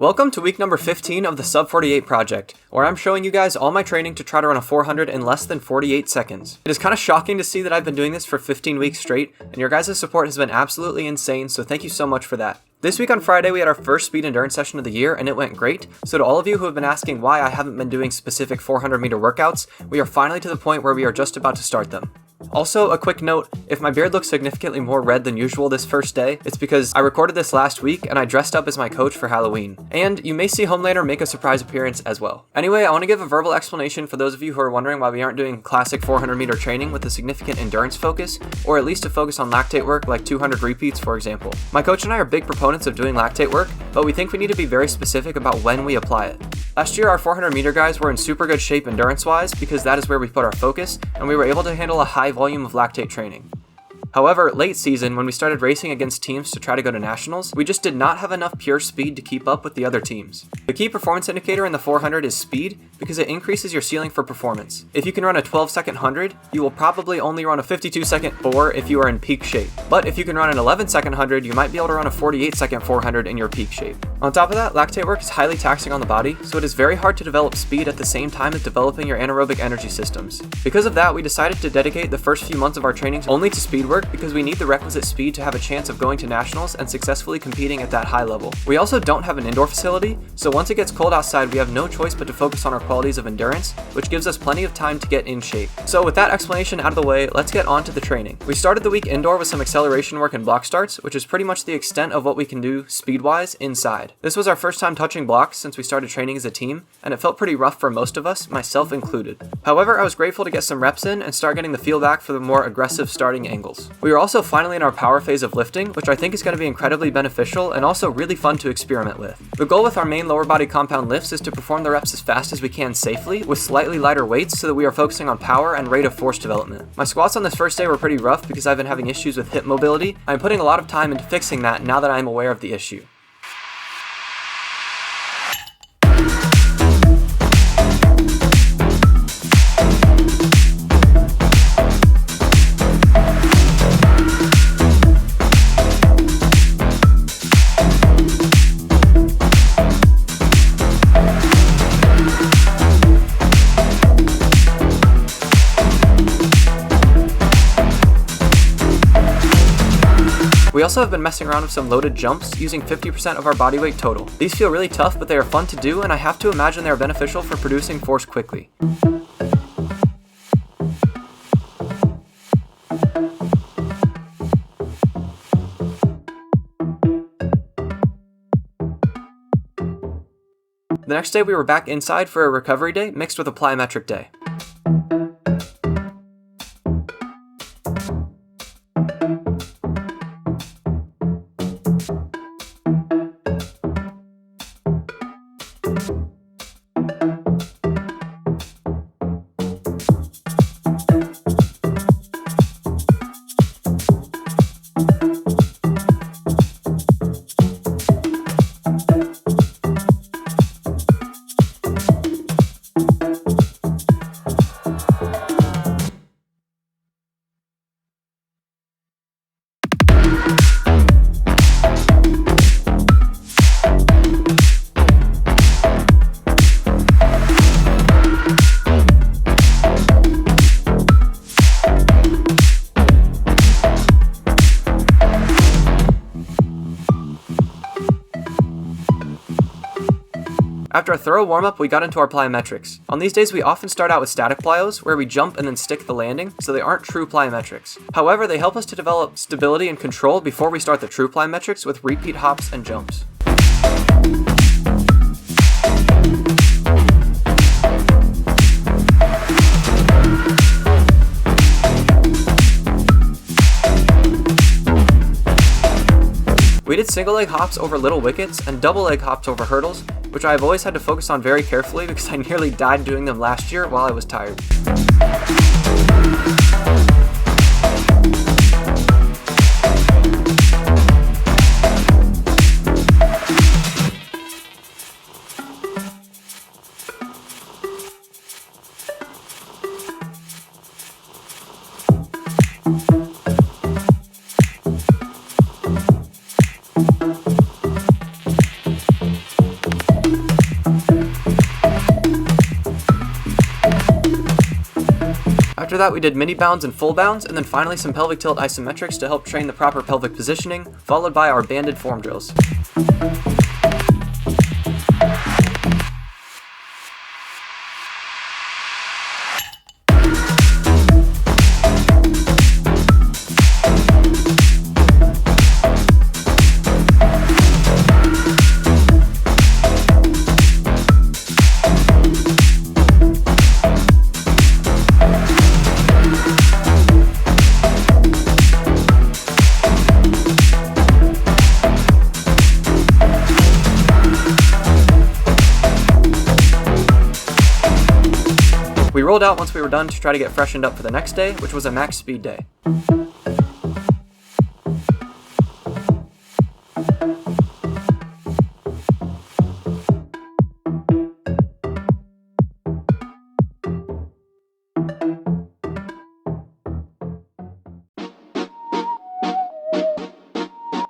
Welcome to week number 15 of the Sub 48 project, where I'm showing you guys all my training to try to run a 400 in less than 48 seconds. It is kind of shocking to see that I've been doing this for 15 weeks straight, and your guys' support has been absolutely insane, so thank you so much for that. This week on Friday we had our first speed endurance session of the year and it went great, so to all of you who have been asking why I haven't been doing specific 400 meter workouts, we are finally to the point where we are just about to start them. Also, a quick note, if my beard looks significantly more red than usual this first day, it's because I recorded this last week and I dressed up as my coach for Halloween. And you may see Homelander make a surprise appearance as well. Anyway, I want to give a verbal explanation for those of you who are wondering why we aren't doing classic 400 meter training with a significant endurance focus, or at least a focus on lactate work like 200 repeats for example. My coach and I are big proponents of doing lactate work, but we think we need to be very specific about when we apply it. Last year, our 400 meter guys were in super good shape endurance-wise because that is where we put our focus, and we were able to handle a high volume of lactate training. However, late season, when we started racing against teams to try to go to nationals, we just did not have enough pure speed to keep up with the other teams. The key performance indicator in the 400 is speed because it increases your ceiling for performance. If you can run a 12-second 100, you will probably only run a 52-second 4 if you are in peak shape. But if you can run an 11-second 100, you might be able to run a 48-second 400 in your peak shape. On top of that, lactate work is highly taxing on the body, so it is very hard to develop speed at the same time as developing your anaerobic energy systems. Because of that, we decided to dedicate the first few months of our training only to speed work because we need the requisite speed to have a chance of going to nationals and successfully competing at that high level. We also don't have an indoor facility, so once it gets cold outside we have no choice but to focus on our qualities of endurance, which gives us plenty of time to get in shape. So with that explanation out of the way, let's get on to the training. We started the week indoor with some acceleration work and block starts, which is pretty much the extent of what we can do speed-wise inside. This was our first time touching blocks since we started training as a team, and it felt pretty rough for most of us, myself included. However, I was grateful to get some reps in and start getting the feel back for the more aggressive starting angles. We were also finally in our power phase of lifting, which I think is going to be incredibly beneficial and also really fun to experiment with. The goal with our main lower body compound lifts is to perform the reps as fast as we can safely with slightly lighter weights so that we are focusing on power and rate of force development. My squats on this first day were pretty rough because I've been having issues with hip mobility. I'm putting a lot of time into fixing that now that I'm aware of the issue. We also have been messing around with some loaded jumps using 50% of our body weight total. These feel really tough, but they are fun to do, and I have to imagine they are beneficial for producing force quickly. The next day we were back inside for a recovery day mixed with a plyometric day. After a thorough warm-up, we got into our plyometrics. On these days, we often start out with static plyos, where we jump and then stick the landing, so they aren't true plyometrics. However, they help us to develop stability and control before we start the true plyometrics with repeat hops and jumps. We did single leg hops over little wickets and double leg hops over hurdles, which I have always had to focus on very carefully because I nearly died doing them last year while I was tired. After that, we did mini bounds and full bounds, and then finally some pelvic tilt isometrics to help train the proper pelvic positioning, followed by our banded form drills. We rolled out once we were done to try to get freshened up for the next day, which was a max speed day.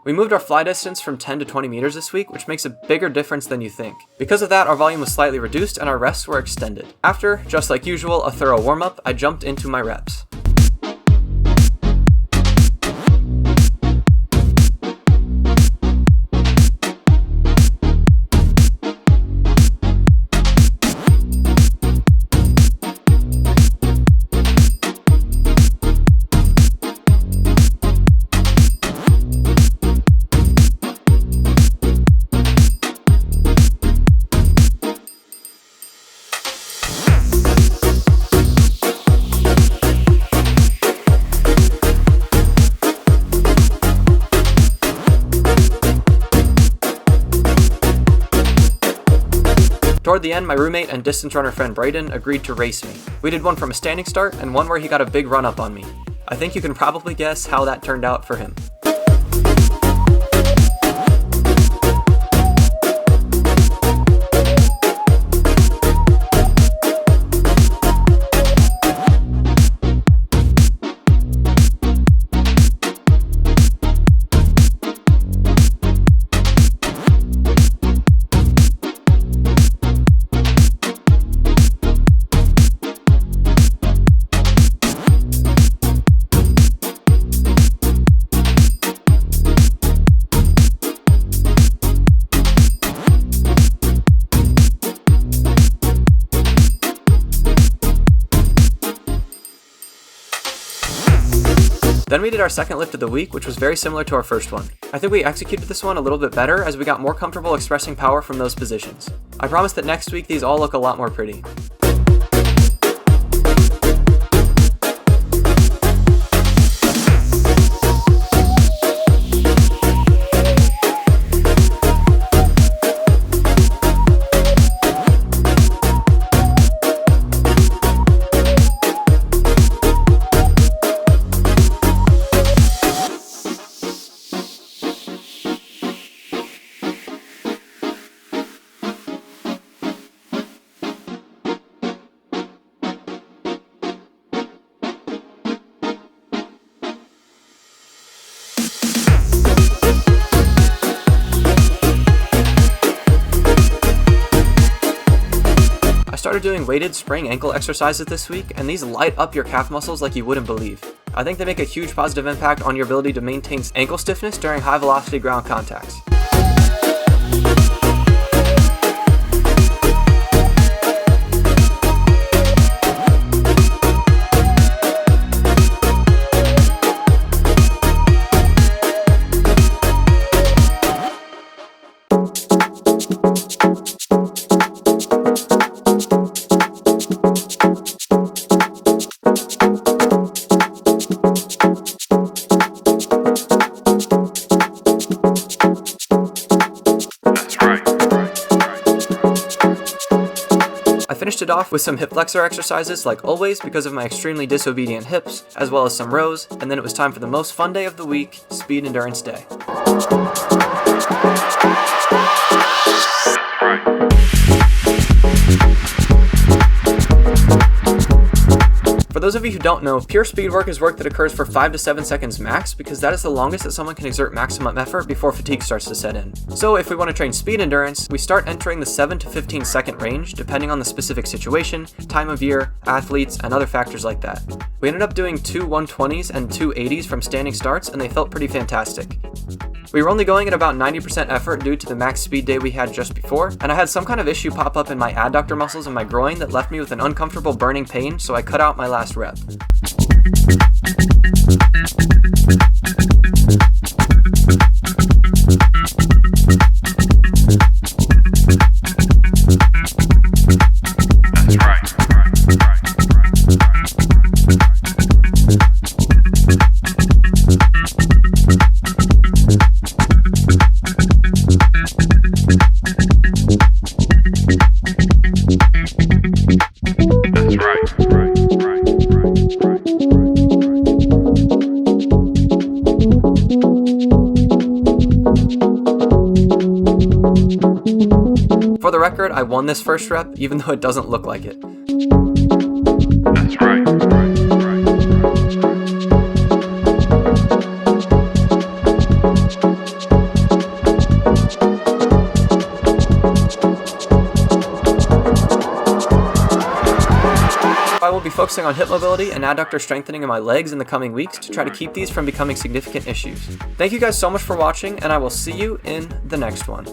We moved our fly distance from 10 to 20 meters this week, which makes a bigger difference than you think. Because of that, our volume was slightly reduced and our rests were extended. After, just like usual, a thorough warm-up, I jumped into my reps. Toward the end, my roommate and distance runner friend Brayden agreed to race me. We did one from a standing start and one where he got a big run up on me. I think you can probably guess how that turned out for him. Then we did our second lift of the week, which was very similar to our first one. I think we executed this one a little bit better as we got more comfortable expressing power from those positions. I promise that next week these all look a lot more pretty. I started doing weighted spring ankle exercises this week, and these light up your calf muscles like you wouldn't believe. I think they make a huge positive impact on your ability to maintain ankle stiffness during high velocity ground contacts. I finished it off with some hip flexor exercises like always because of my extremely disobedient hips, as well as some rows, and then it was time for the most fun day of the week, speed endurance day. For For those of you who don't know, pure speed work is work that occurs for 5 to 7 seconds max, because that is the longest that someone can exert maximum effort before fatigue starts to set in. So if we want to train speed endurance, we start entering the 7 to 15 second range depending on the specific situation, time of year, athletes, and other factors like that. We ended up doing 2 120s and 2 80s from standing starts, and they felt pretty fantastic. We were only going at about 90% effort due to the max speed day we had just before, and I had some kind of issue pop up in my adductor muscles in my groin that left me with an uncomfortable burning pain, so I cut out my last rep. For the record, I won this first rep, even though it doesn't look like it. That's right. I will be focusing on hip mobility and adductor strengthening in my legs in the coming weeks to try to keep these from becoming significant issues. Thank you guys so much for watching, and I will see you in the next one.